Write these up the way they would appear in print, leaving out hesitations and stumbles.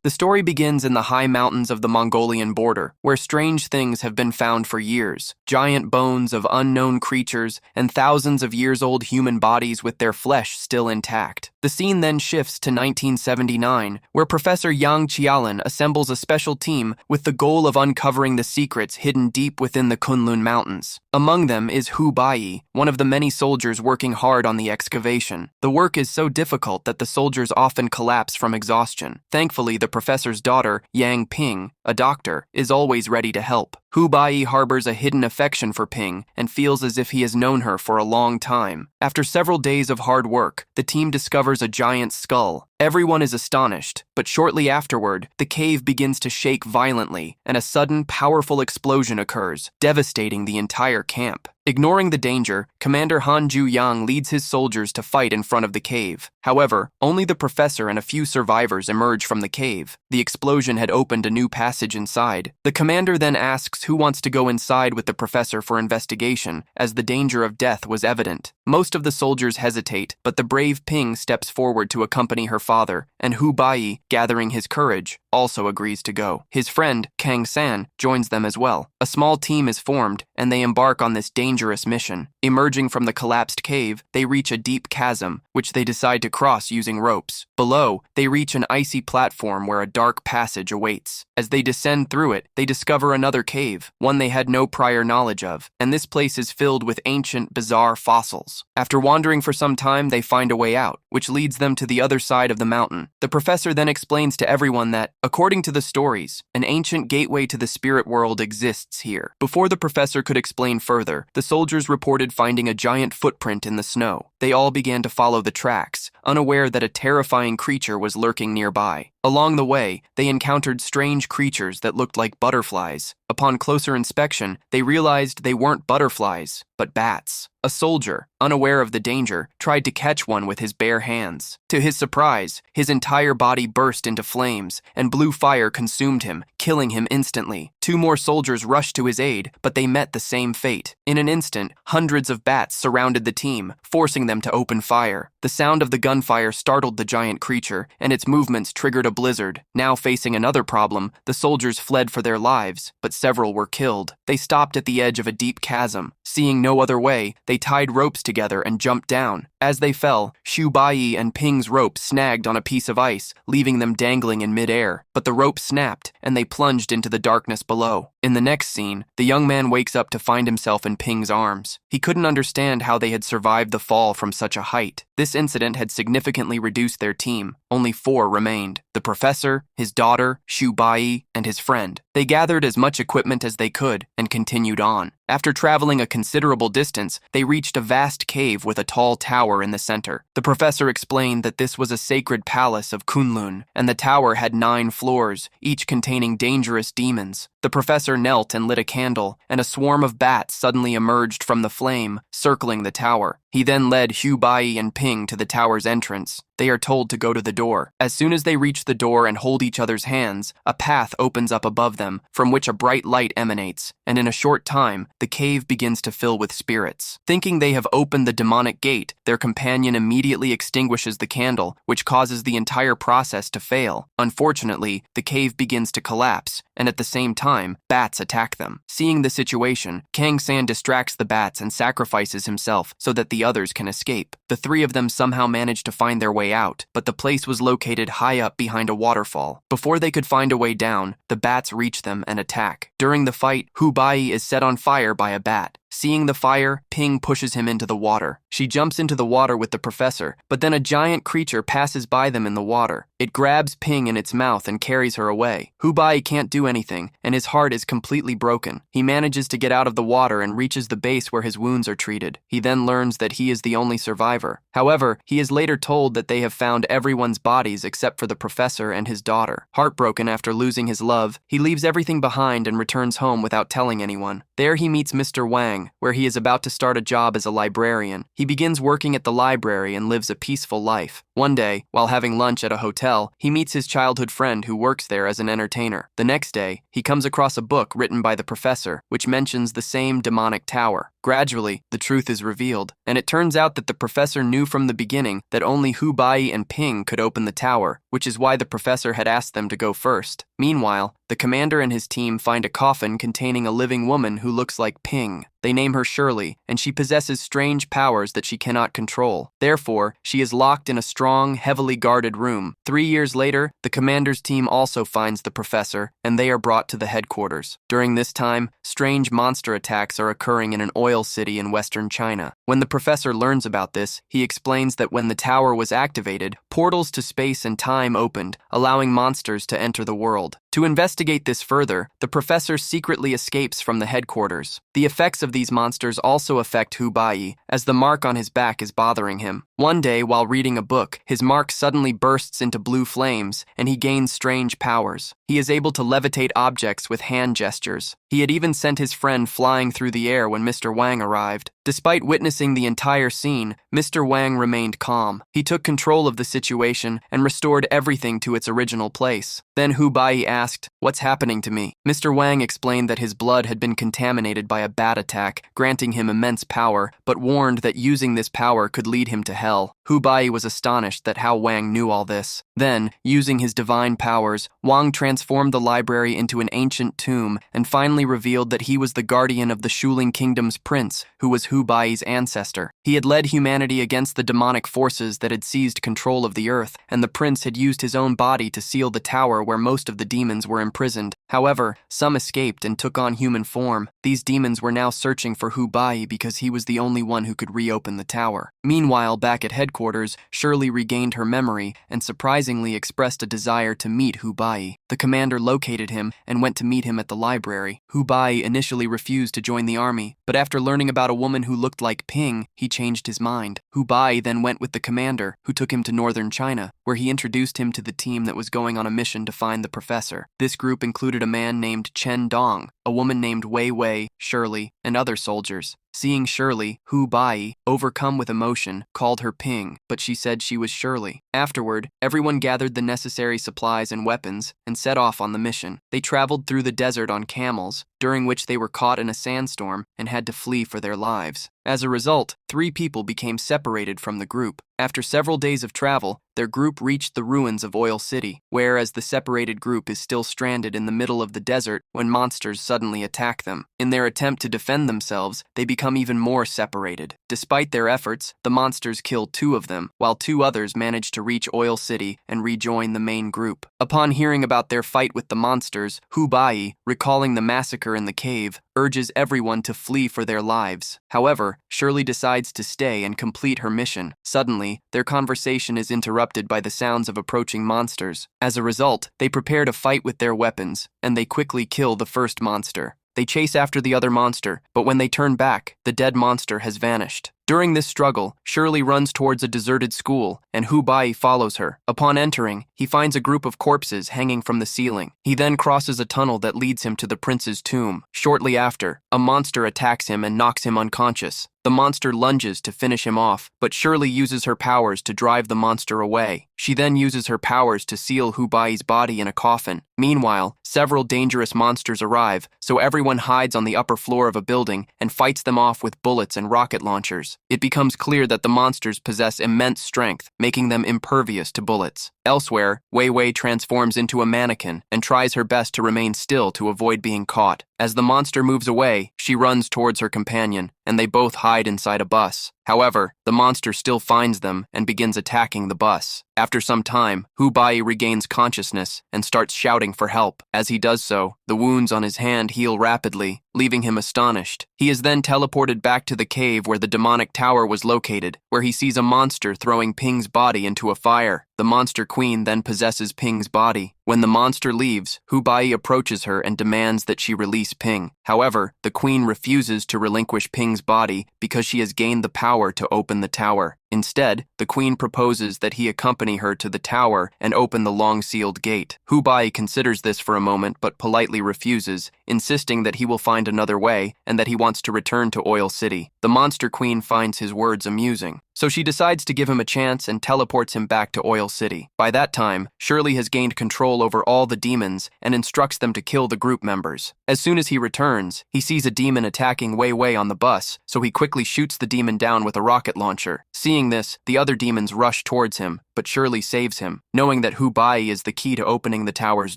The story begins in the high mountains of the Mongolian border, where strange things have been found for years. Giant bones of unknown creatures and thousands of years-old human bodies with their flesh still intact. The scene then shifts to 1979, where Professor Yang Qialan assembles a special team with the goal of uncovering the secrets hidden deep within the Kunlun Mountains. Among them is Hu Baiyi, one of the many soldiers working hard on the excavation. The work is so difficult that the soldiers often collapse from exhaustion. Thankfully, the professor's daughter, Yang Ping, a doctor, is always ready to help. Hu Baiyi harbors a hidden affection for Ping and feels as if he has known her for a long time. After several days of hard work, the team discovers a giant skull. Everyone is astonished, but shortly afterward, the cave begins to shake violently, and a sudden, powerful explosion occurs, devastating the entire camp. Ignoring the danger, Commander Han Ju-yang leads his soldiers to fight in front of the cave. However, only the professor and a few survivors emerge from the cave. The explosion had opened a new passage inside. The commander then asks who wants to go inside with the professor for investigation, as the danger of death was evident. Most of the soldiers hesitate, but the brave Ping steps forward to accompany her father, and Hu Baiyi, gathering his courage, also agrees to go. His friend, Kang San, joins them as well. A small team is formed, and they embark on this dangerous mission. Emerging from the collapsed cave, they reach a deep chasm, which they decide to cross using ropes. Below, they reach an icy platform where a dark passage awaits. As they descend through it, they discover another cave, one they had no prior knowledge of, and this place is filled with ancient, bizarre fossils. After wandering for some time, they find a way out, which leads them to the other side of the mountain. The professor then explains to everyone that, according to the stories, an ancient gateway to the spirit world exists here. Before the professor could explain further, the soldiers reported finding a giant footprint in the snow. They all began to follow the tracks, unaware that a terrifying creature was lurking nearby. Along the way, they encountered strange creatures that looked like butterflies. Upon closer inspection, they realized they weren't butterflies, but bats. A soldier, unaware of the danger, tried to catch one with his bare hands. To his surprise, his entire body burst into flames, and blue fire consumed him, killing him instantly. Two more soldiers rushed to his aid, but they met the same fate. In an instant, hundreds of bats surrounded the team, forcing them to open fire. The sound of the gunfire startled the giant creature, and its movements triggered a blizzard. Now facing another problem, the soldiers fled for their lives, but several were killed. They stopped at the edge of a deep chasm. Seeing no other way, they tied ropes together and jumped down. As they fell, Hu Baiyi and Ping's rope snagged on a piece of ice, leaving them dangling in midair. But the rope snapped, and they plunged into the darkness below. In the next scene, the young man wakes up to find himself in Ping's arms. He couldn't understand how they had survived the fall from such a height. This incident had significantly reduced their team. Only 4 remained: the professor, his daughter, Hu Baiyi, and his friend. They gathered as much equipment as they could and continued on. After traveling a considerable distance, they reached a vast cave with a tall tower in the center. The professor explained that this was a sacred palace of Kunlun, and the tower had 9 floors, each containing dangerous demons. The professor knelt and lit a candle, and a swarm of bats suddenly emerged from the flame, circling the tower. He then led Hu Baiyi and Ping to the tower's entrance. They are told to go to the door. As soon as they reach the door and hold each other's hands, a path opens up above them, from which a bright light emanates, and in a short time, the cave begins to fill with spirits. Thinking they have opened the demonic gate, their companion immediately extinguishes the candle, which causes the entire process to fail. Unfortunately, the cave begins to collapse, and at the same time, bats attack them. Seeing the situation, Kang San distracts the bats and sacrifices himself so that the others can escape. The 3 of them somehow manage to find their way out, but the place was located high up behind a waterfall. Before they could find a way down, the bats reach them and attack. During the fight, Hu Baiyi is set on fire by a bat. Seeing the fire, Ping pushes him into the water. She jumps into the water with the professor, but then a giant creature passes by them in the water. It grabs Ping in its mouth and carries her away. Hu Baiyi can't do anything, and his heart is completely broken. He manages to get out of the water and reaches the base where his wounds are treated. He then learns that he is the only survivor. However, he is later told that they have found everyone's bodies except for the professor and his daughter. Heartbroken after losing his love, he leaves everything behind and returns home without telling anyone. There he meets Mr. Wang, where he is about to start a job as a librarian. He begins working at the library and lives a peaceful life. One day, while having lunch at a hotel, he meets his childhood friend who works there as an entertainer. The next day, he comes across a book written by the professor, which mentions the same demonic tower. Gradually, the truth is revealed, and it turns out that the professor knew from the beginning that only Hu Bai and Ping could open the tower, which is why the professor had asked them to go first. Meanwhile, the commander and his team find a coffin containing a living woman who looks like Ping. They name her Shirley, and she possesses strange powers that she cannot control. Therefore, she is locked in a strong, heavily guarded room. 3 years later, the commander's team also finds the professor, and they are brought to the headquarters. During this time, strange monster attacks are occurring in an oil city in western China. When the professor learns about this, he explains that when the tower was activated, portals to space and time opened, allowing monsters to enter the world. To investigate this further, the professor secretly escapes from the headquarters. The effects of these monsters also affect Hu Bai, as the mark on his back is bothering him. One day, while reading a book, his mark suddenly bursts into blue flames, and he gains strange powers. He is able to levitate objects with hand gestures. He had even sent his friend flying through the air when Mr. Wang arrived. Despite witnessing the entire scene, Mr. Wang remained calm. He took control of the situation and restored everything to its original place. Then Hu Bai asked, "What's happening to me?" Mr. Wang explained that his blood had been contaminated by a bat attack, granting him immense power, but warned that using this power could lead him to hell. Hu Bai was astonished that how Wang knew all this. Then, using his divine powers, Wang transformed the library into an ancient tomb and finally revealed that he was the guardian of the Shuling Kingdom's prince, who was Hu Bai's ancestor. He had led humanity against the demonic forces that had seized control of the earth, and the prince had used his own body to seal the tower where most of the demons were imprisoned. However, some escaped and took on human form. These demons were now searching for Hu Bai because he was the only one who could reopen the tower. Meanwhile, back at headquarters, Shirley regained her memory and surprisingly expressed a desire to meet Hu Bai. The commander located him and went to meet him at the library. Hu Bai initially refused to join the army, but after learning about a woman who looked like Ping, he changed his mind. Hu Bai then went with the commander, who took him to northern China, where he introduced him to the team that was going on a mission to find the professor. This group included a man named Chen Dong, a woman named Wei Wei, Shirley, and other soldiers. Seeing Shirley, Hu Bai, overcome with emotion, called her Ping, but she said she was Shirley. Afterward, everyone gathered the necessary supplies and weapons and set off on the mission. They traveled through the desert on camels, during which they were caught in a sandstorm and had to flee for their lives. As a result, 3 people became separated from the group. After several days of travel, their group reached the ruins of Oil City, whereas the separated group is still stranded in the middle of the desert when monsters suddenly attack them. In their attempt to defend themselves, they become even more separated. Despite their efforts, the monsters kill 2 of them, while 2 others manage to reach Oil City and rejoin the main group. Upon hearing about their fight with the monsters, Hu Bai, recalling the massacre in the cave, urges everyone to flee for their lives. However, Shirley decides to stay and complete her mission. Suddenly, their conversation is interrupted by the sounds of approaching monsters. As a result, they prepare to fight with their weapons, and they quickly kill the first monster. They chase after the other monster, but when they turn back, the dead monster has vanished. During this struggle, Shirley runs towards a deserted school, and Hu Bai follows her. Upon entering, he finds a group of corpses hanging from the ceiling. He then crosses a tunnel that leads him to the prince's tomb. Shortly after, a monster attacks him and knocks him unconscious. The monster lunges to finish him off, but Shirley uses her powers to drive the monster away. She then uses her powers to seal Hu Bai's body in a coffin. Meanwhile, several dangerous monsters arrive, so everyone hides on the upper floor of a building and fights them off with bullets and rocket launchers. It becomes clear that the monsters possess immense strength, making them impervious to bullets. Elsewhere, Wei Wei transforms into a mannequin and tries her best to remain still to avoid being caught. As the monster moves away, she runs towards her companion, and they both hide inside a bus. However, the monster still finds them and begins attacking the bus. After some time, Hu Bai regains consciousness and starts shouting for help. As he does so, the wounds on his hand heal rapidly, leaving him astonished. He is then teleported back to the cave where the demonic tower was located, where he sees a monster throwing Ping's body into a fire. The monster queen then possesses Ping's body. When the monster leaves, Hu Bai approaches her and demands that she release Ping. However, the queen refuses to relinquish Ping's body because she has gained the power to open the tower. Instead, the queen proposes that he accompany her to the tower and open the long-sealed gate. Hu Bai considers this for a moment but politely Shirley refuses, insisting that he will find another way and that he wants to return to Oil City. The Monster Queen finds his words amusing, so she decides to give him a chance and teleports him back to Oil City. By that time, Shirley has gained control over all the demons and instructs them to kill the group members. As soon as he returns, he sees a demon attacking Wei Wei on the bus, so he quickly shoots the demon down with a rocket launcher. Seeing this, the other demons rush towards him, but Shirley saves him, knowing that Hu Bai is the key to opening the tower's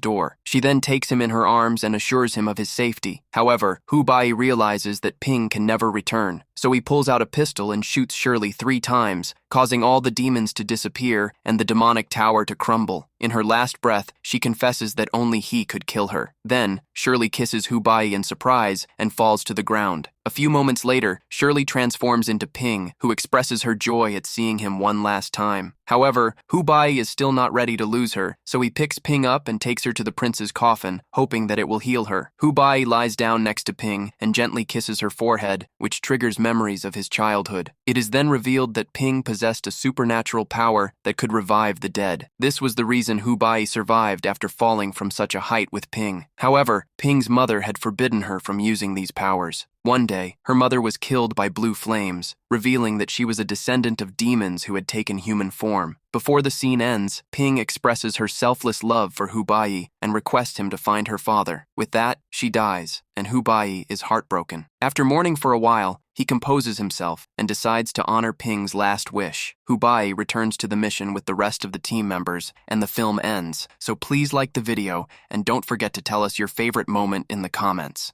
door. She then takes him in her arms and assures him of his safety. However, Hu Bai realizes that Ping can never return, so he pulls out a pistol and shoots Shirley 3 times, causing all the demons to disappear and the demonic tower to crumble. In her last breath, she confesses that only he could kill her. Then, Shirley kisses Hu Bai in surprise and falls to the ground. A few moments later, Shirley transforms into Ping, who expresses her joy at seeing him one last time. However, Hu Bai is still not ready to lose her, so he picks Ping up and takes her to the prince's coffin, hoping that it will heal her. Hu Bai lies down next to Ping and gently kisses her forehead, which triggers memories of his childhood. It is then revealed that Ping possessed a supernatural power that could revive the dead. This was the reason Hu Bai survived after falling from such a height with Ping. However, Ping's mother had forbidden her from using these powers. One day, her mother was killed by blue flames, revealing that she was a descendant of demons who had taken human form. Before the scene ends, Ping expresses her selfless love for Hu Bai and requests him to find her father. With that, she dies, and Hu Bai is heartbroken. After mourning for a while, he composes himself and decides to honor Ping's last wish. Hu Bai returns to the mission with the rest of the team members, and the film ends. So please like the video, and don't forget to tell us your favorite moment in the comments.